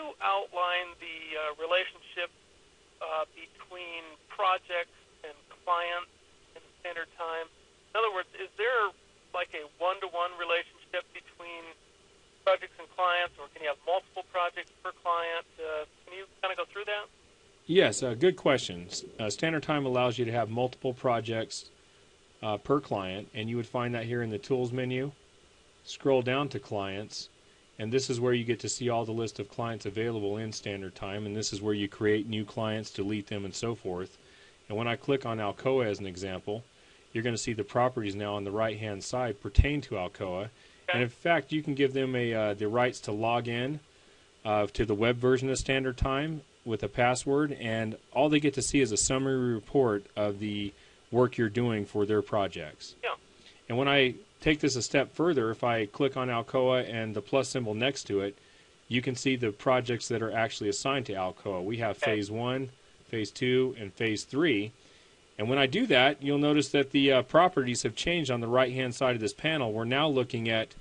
you outline the relationship between projects and clients in standard time? In other words, is there like a one-to-one relationship between projects and clients, or can you have multiple projects per client? Can you kind of go through that? Yes, good question. Standard time allows you to have multiple projects per client, and you would find that here in the Tools menu. Scroll down to Clients, and this is where you get to see all the list of clients available in Standard Time, and this is where you create new clients, delete them, and so forth. And when I click on Alcoa as an example, you're going to see the properties now on the right-hand side pertain to Alcoa. Okay. And in fact, you can give them the rights to log in to the web version of Standard Time with a password, and all they get to see is a summary report of the work you're doing for their projects. Yeah. And when I take this a step further, if I click on Alcoa and the plus symbol next to it, you can see the projects that are actually assigned to Alcoa. We have Phase 1, Phase 2, and Phase 3. And when I do that, you'll notice that the properties have changed on the right-hand side of this panel. We're now looking at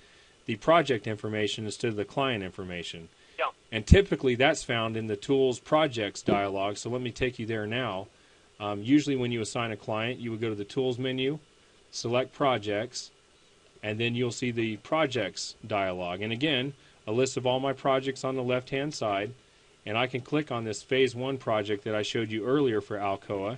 the project information instead of the client information. Yeah. And typically that's found in the Tools Projects dialog, so let me take you there now. Usually when you assign a client, you would go to the Tools menu, select Projects, and then you'll see the Projects dialog. And again, a list of all my projects on the left-hand side, and I can click on this Phase 1 project that I showed you earlier for Alcoa,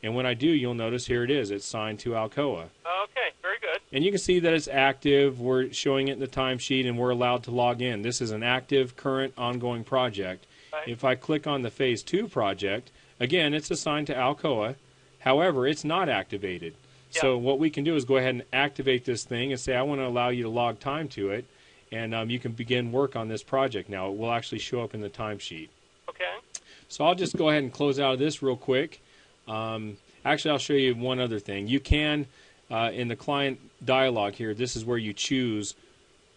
and when I do, you'll notice here it is. It's signed to Alcoa. Okay, very good. And you can see that it's active. We're showing it in the timesheet, and we're allowed to log in. This is an active, current, ongoing project. Right. If I click on the Phase 2 project, again, it's assigned to Alcoa. However, it's not activated. Yeah. So what we can do is go ahead and activate this thing and say, I want to allow you to log time to it, and you can begin work on this project now. It will actually show up in the timesheet. Okay. So I'll just go ahead and close out of this real quick. Actually, I'll show you one other thing. You can, in the client dialog here, this is where you choose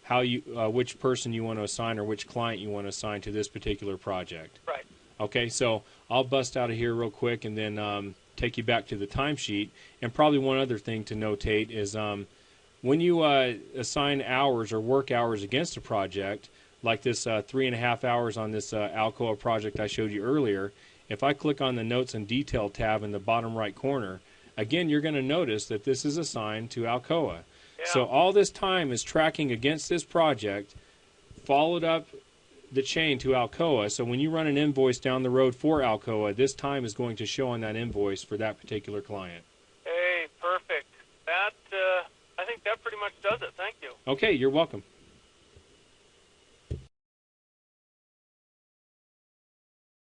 how you, which person you want to assign or which client you want to assign to this particular project. Right. Okay, so I'll bust out of here real quick and then take you back to the timesheet. And probably one other thing to notate is when you assign hours or work hours against a project, like this 3.5 hours on this Alcoa project I showed you earlier, if I click on the Notes and Detail tab in the bottom right corner, again, you're going to notice that this is assigned to Alcoa. Yeah. So all this time is tracking against this project, followed up the chain to Alcoa. So when you run an invoice down the road for Alcoa, this time is going to show on that invoice for that particular client. Hey, perfect. That I think that pretty much does it. Thank you. Okay, you're welcome.